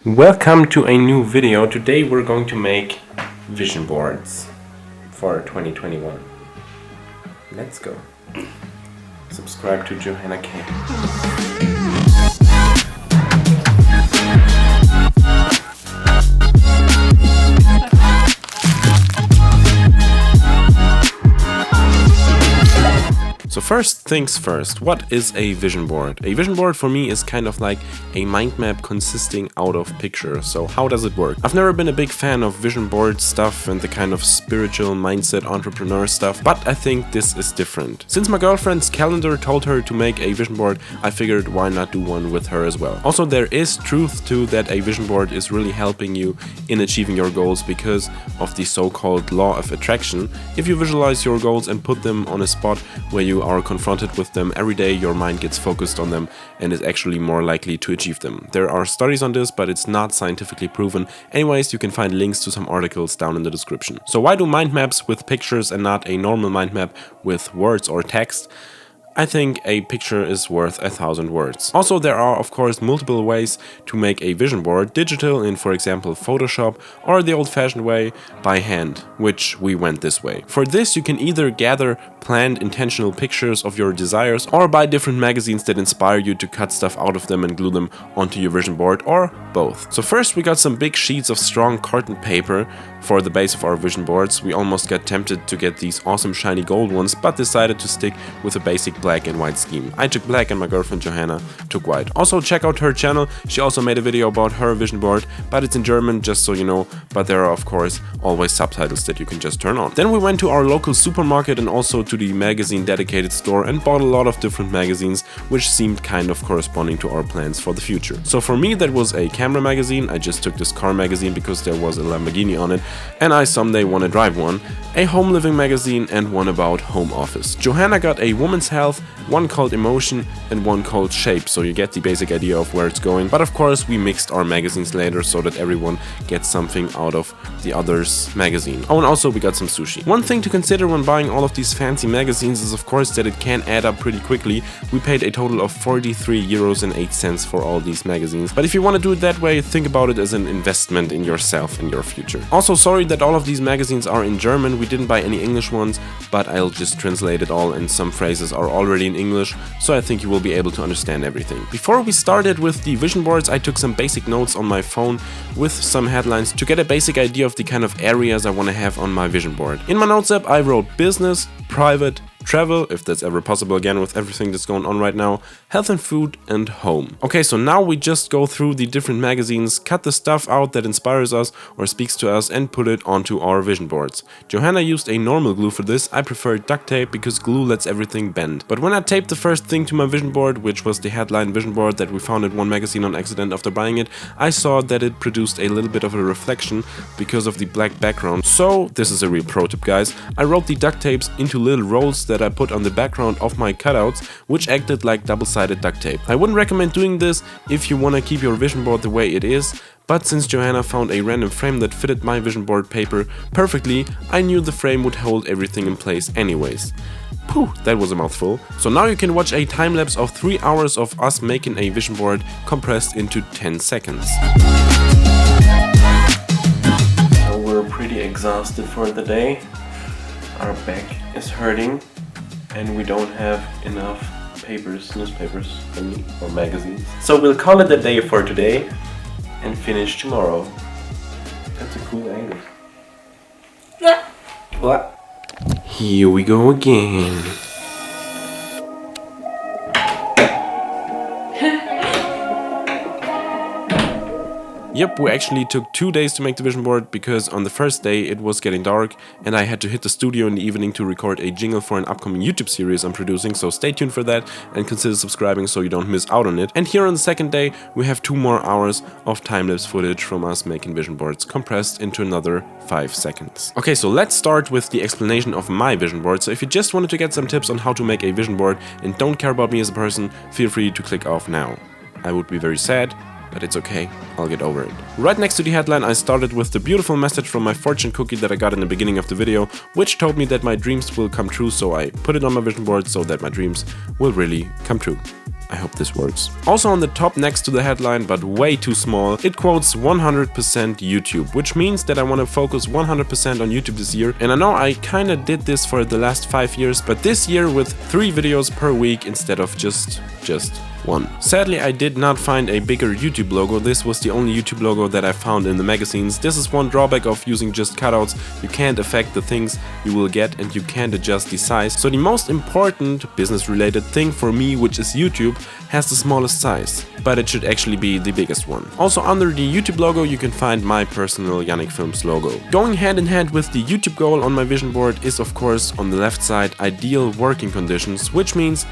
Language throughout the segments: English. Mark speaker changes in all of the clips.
Speaker 1: Welcome to a new video. Today we're going to make vision boards for 2021. Let's go. Subscribe to Johanna K. So first things first, what is a vision board? A vision board for me is kind of like a mind map consisting out of pictures. So how does it work? I've never been a big fan of vision board stuff and the kind of spiritual mindset entrepreneur stuff, but I think this is different. Since my girlfriend's calendar told her to make a vision board, I figured why not do one with her as well. Also, there is truth to that a vision board is really helping you in achieving your goals because of the so-called law of attraction. If you visualize your goals and put them on a spot where you are confronted with them every day, your mind gets focused on them and is actually more likely to achieve them. There are studies on this, but it's not scientifically proven. Anyways, you can find links to some articles down in the description. So why do mind maps with pictures and not a normal mind map with words or text? I think a picture is worth 1,000 words. Also, there are of course multiple ways to make a vision board, digital in for example Photoshop, or the old-fashioned way by hand, which we went this way. For this you can either gather planned intentional pictures of your desires or buy different magazines that inspire you to cut stuff out of them and glue them onto your vision board, or both. So first we got some big sheets of strong carton paper for the base of our vision boards. We almost got tempted to get these awesome shiny gold ones, but decided to stick with a basic black and white scheme. I took black and my girlfriend Johanna took white. Also check out her channel, she also made a video about her vision board, but it's in German just so you know, but there are of course always subtitles that you can just turn on. Then we went to our local supermarket and also to the magazine dedicated store and bought a lot of different magazines which seemed kind of corresponding to our plans for the future. So for me that was a camera magazine. I just took this car magazine because there was a Lamborghini on it and I someday want to drive one, a home living magazine and one about home office. Johanna got a woman's health, one called emotion and one called shape, so you get the basic idea of where it's going, but of course we mixed our magazines later so that everyone gets something out of the other's magazine. Oh, and also we got some sushi. One thing to consider when buying all of these fancy magazines is of course that it can add up pretty quickly. We paid a total of 43 euros and 8 cents for all these magazines, but if you want to do it that way, think about it as an investment in yourself and your future. Also, sorry that all of these magazines are in German, we didn't buy any English ones, but I'll just translate it all and some phrases are already in English, so I think you will be able to understand everything. Before we started with the vision boards, I took some basic notes on my phone with some headlines to get a basic idea of the kind of areas I want to have on my vision board. In my notes app I wrote business, private, travel, if that's ever possible again with everything that's going on right now, health and food, and home. Okay, so now we just go through the different magazines, cut the stuff out that inspires us or speaks to us and put it onto our vision boards. Johanna used a normal glue for this. I preferred duct tape because glue lets everything bend. But when I taped the first thing to my vision board, which was the headline vision board that we found in one magazine on accident after buying it, I saw that it produced a little bit of a reflection because of the black background. So this is a real pro tip, guys. I wrote the duct tapes into little rolls that I put on the background of my cutouts, which acted like double-sided duct tape. I wouldn't recommend doing this if you want to keep your vision board the way it is, but since Johanna found a random frame that fitted my vision board paper perfectly, I knew the frame would hold everything in place anyways. Phew, that was a mouthful. So now you can watch a time-lapse of 3 hours of us making a vision board compressed into 10 seconds. So we're pretty exhausted for the day. Our back is hurting and we don't have enough newspapers or magazines. So we'll call it a day for today and finish tomorrow. That's a cool angle. What? Here we go again. Yep, we actually took 2 days to make the vision board because on the first day it was getting dark and I had to hit the studio in the evening to record a jingle for an upcoming YouTube series I'm producing, so stay tuned for that and consider subscribing so you don't miss out on it. And here on the second day we have 2 more hours of time-lapse footage from us making vision boards compressed into another 5 seconds. Okay, so let's start with the explanation of my vision board. So if you just wanted to get some tips on how to make a vision board and don't care about me as a person, feel free to click off now. I would be very sad, but it's okay, I'll get over it. Right next to the headline I started with the beautiful message from my fortune cookie that I got in the beginning of the video, which told me that my dreams will come true, so I put it on my vision board so that my dreams will really come true. I hope this works. Also on the top next to the headline, but way too small, it quotes 100% YouTube, which means that I want to focus 100% on YouTube this year. And I know I kinda did this for the last 5 years, but this year with 3 videos per week instead of just one. Sadly, I did not find a bigger YouTube logo. This was the only YouTube logo that I found in the magazines. This is one drawback of using just cutouts. You can't affect the things you will get and you can't adjust the size. So the most important business related thing for me, which is YouTube, has the smallest size, but it should actually be the biggest one. Also under the YouTube logo you can find my personal YannickFilms logo. Going hand in hand with the YouTube goal on my vision board is of course on the left side ideal working conditions, which means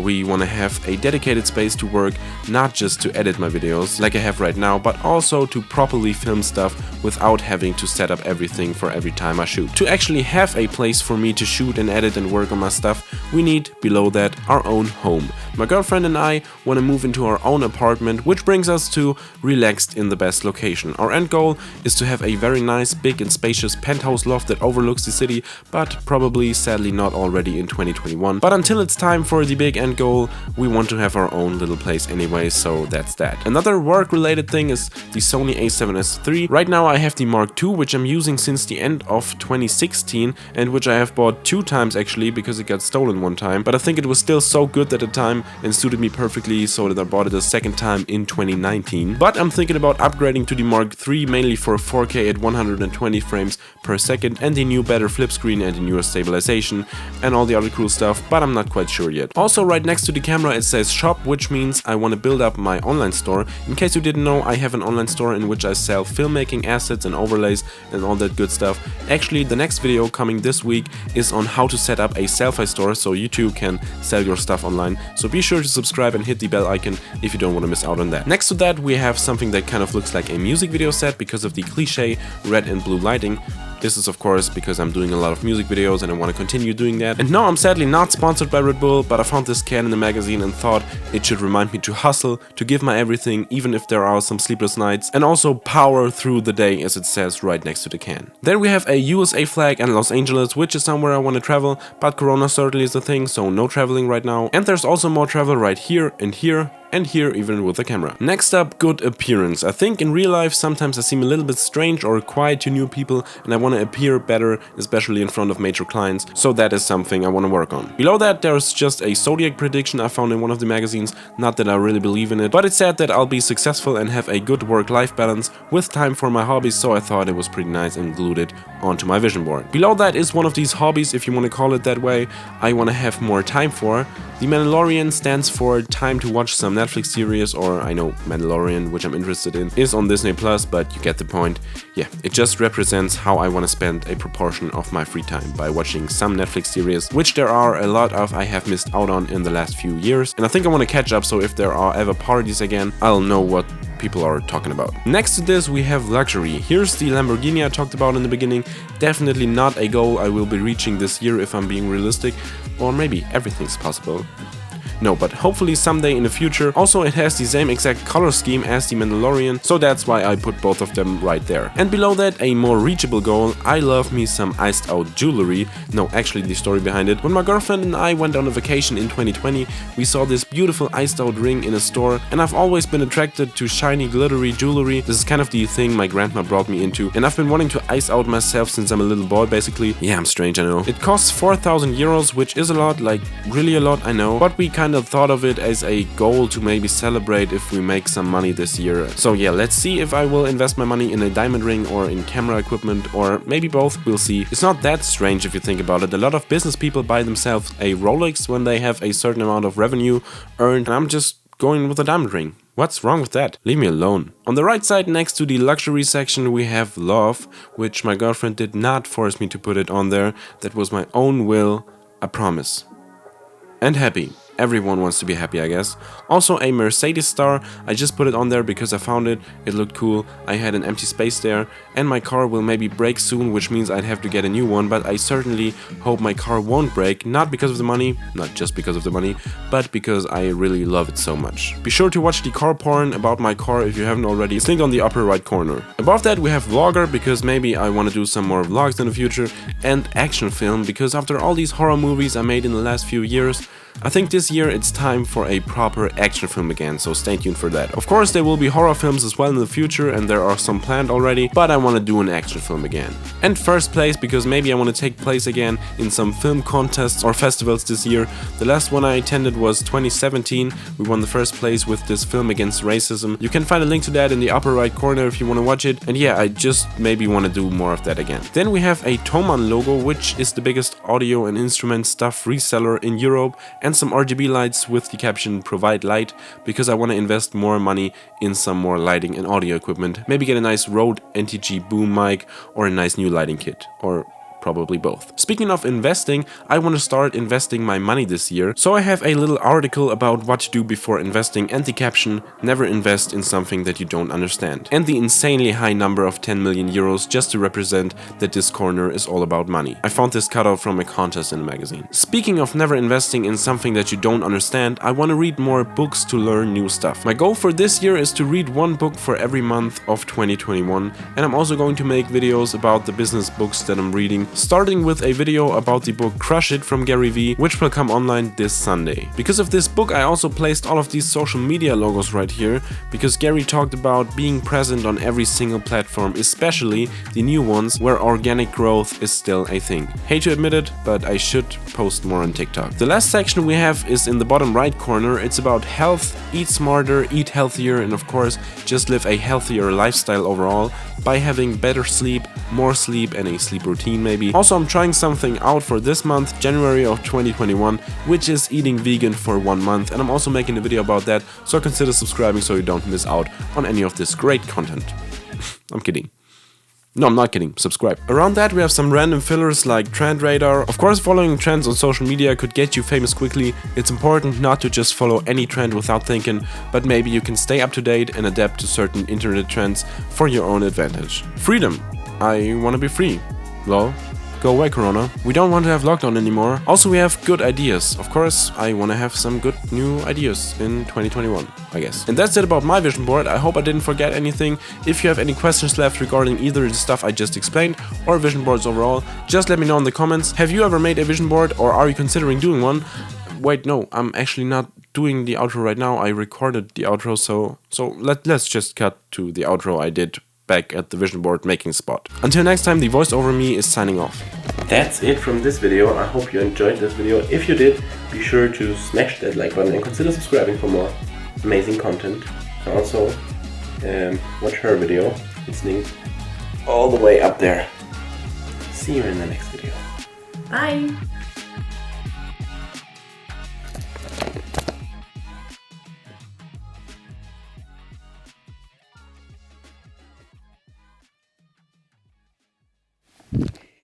Speaker 1: we want to have a dedicated space to work, not just to edit my videos like I have right now, but also to properly film stuff without having to set up everything for every time I shoot. To actually have a place for me to shoot and edit and work on my stuff, we need, below that, our own home. My girlfriend and I want to move into our own apartment, which brings us to relaxed in the best location. Our end goal is to have a very nice, big and spacious penthouse loft that overlooks the city, but probably sadly not already in 2021. But until it's time for the big end goal, we want to have our own little place anyway, so that's that. Another work related thing is the Sony a7S III. Right now I have the Mark II, which I'm using since the end of 2016 and which I have bought 2 times actually because it got stolen one time, but I think it was still so good at the time and suited me perfectly, so that I bought it a second time in 2019. But I'm thinking about upgrading to the Mark III mainly for 4K at 120 frames per second and the new better flip screen and the newer stabilization and all the other cool stuff, but I'm not quite sure yet. Also right next to the camera it says shop, which means I want to build up my online store. In case you didn't know, I have an online store in which I sell filmmaking assets and overlays and all that good stuff. Actually, the next video coming this week is on how to set up a selfie store so you too can sell your stuff online. So be sure to subscribe and hit the bell icon if you don't want to miss out on that. Next to that we have something that kind of looks like a music video set because of the cliche red and blue lighting. This is of course because I'm doing a lot of music videos and I want to continue doing that. And no, I'm sadly not sponsored by Red Bull, but I found this can in the magazine and thought it should remind me to hustle, to give my everything even if there are some sleepless nights, and also power through the day as it says right next to the can. Then we have a USA flag and Los Angeles, which is somewhere I want to travel, but Corona certainly is a thing, so no traveling right now. And there's also more travel right here and here. And here even with the camera. Next up, good appearance. I think in real life sometimes I seem a little bit strange or quiet to new people and I want to appear better, especially in front of major clients, so that is something I want to work on. Below that there's just a Zodiac prediction I found in one of the magazines, not that I really believe in it, but it said that I'll be successful and have a good work-life balance with time for my hobbies, so I thought it was pretty nice and glued it onto my vision board. Below that is one of these hobbies, if you want to call it that way, I want to have more time for. The Mandalorian stands for time to watch some Netflix series, or I know Mandalorian, which I'm interested in, is on Disney Plus, but you get the point. Yeah, it just represents how I want to spend a proportion of my free time by watching some Netflix series, which there are a lot of I have missed out on in the last few years, and I think I want to catch up, so if there are ever parties again, I'll know what people are talking about. Next to this we have luxury. Here's the Lamborghini I talked about in the beginning. Definitely not a goal I will be reaching this year if I'm being realistic, or maybe everything's possible. No, but hopefully someday in the future. Also, it has the same exact color scheme as the Mandalorian, so that's why I put both of them right there. And below that, a more reachable goal, I love me some iced out jewelry. No, actually the story behind it. When my girlfriend and I went on a vacation in 2020, we saw this beautiful iced out ring in a store, and I've always been attracted to shiny glittery jewelry. This is kind of the thing my grandma brought me into, and I've been wanting to ice out myself since I'm a little boy basically. Yeah, I'm strange, I know. It costs 4,000 euros, which is a lot, like really a lot, I know, but we kind of thought of it as a goal to maybe celebrate if we make some money this year. So yeah, let's see if I will invest my money in a diamond ring or in camera equipment, or maybe both, we'll see. It's not that strange if you think about it. A lot of business people buy themselves a Rolex when they have a certain amount of revenue earned, and I'm just going with a diamond ring. What's wrong with that? Leave me alone. On the right side next to the luxury section we have love, which my girlfriend did not force me to put it on there. That was my own will, I promise. And happy. Everyone wants to be happy, I guess. Also a Mercedes star, I just put it on there because I found it, it looked cool, I had an empty space there, and my car will maybe break soon, which means I'd have to get a new one, but I certainly hope my car won't break, not because of the money, not just because of the money, but because I really love it so much. Be sure to watch the car porn about my car if you haven't already, it's linked on the upper right corner. Above that we have vlogger, because maybe I want to do some more vlogs in the future, and action film, because after all these horror movies I made in the last few years, I think this year it's time for a proper action film again, so stay tuned for that. Of course there will be horror films as well in the future, and there are some planned already, but I want to do an action film again. And first place, because maybe I want to take place again in some film contests or festivals this year. The last one I attended was 2017, we won the first place with this film against racism. You can find a link to that in the upper right corner if you want to watch it, and yeah, I just maybe want to do more of that again. Then we have a Thomann logo, which is the biggest audio and instrument stuff reseller in Europe, and some RGB lights with the caption "Provide Light," because I want to invest more money in some more lighting and audio equipment. Maybe get a nice Rode NTG boom mic or a nice new lighting kit, or probably both. Speaking of investing, I want to start investing my money this year, so I have a little article about what to do before investing and the caption "Never invest in something that you don't understand," and the insanely high number of 10 million euros just to represent that this corner is all about money. I found this cutout from a contest in a magazine. Speaking of never investing in something that you don't understand, I want to read more books to learn new stuff. My goal for this year is to read one book for every month of 2021, and I'm also going to make videos about the business books that I'm reading, starting with a video about the book Crush It from Gary Vee, which will come online this Sunday. Because of this book I also placed all of these social media logos right here, because Gary talked about being present on every single platform, especially the new ones where organic growth is still a thing. Hate to admit it, but I should post more on TikTok. The last section we have is in the bottom right corner. It's about health, eat smarter, eat healthier, and of course just live a healthier lifestyle overall by having better sleep, more sleep, and a sleep routine maybe. Also, I'm trying something out for this month, January of 2021, which is eating vegan for 1 month, and I'm also making a video about that, so consider subscribing so you don't miss out on any of this great content. I'm kidding. No, I'm not kidding, subscribe. Around that we have some random fillers like trend radar. Of course, following trends on social media could get you famous quickly. It's important not to just follow any trend without thinking, but maybe you can stay up to date and adapt to certain internet trends for your own advantage. Freedom. I wanna be free. Lol. Go away, Corona. We don't want to have lockdown anymore. Also, we have good ideas. Of course, I want to have some good new ideas in 2021, I guess. And that's it about my vision board. I hope I didn't forget anything. If you have any questions left regarding either the stuff I just explained or vision boards overall, just let me know in the comments. Have you ever made a vision board, or are you considering doing one? Wait, no, I'm actually not doing the outro right now. I recorded the outro, so let's just cut to the outro I did back at the vision board making spot. Until next time, the voice over me is signing off. That's it from this video. I hope you enjoyed this video. If you did, be sure to smash that like button and consider subscribing for more amazing content. And also, watch her video. It's linked all the way up there. See you in the next video.
Speaker 2: Bye!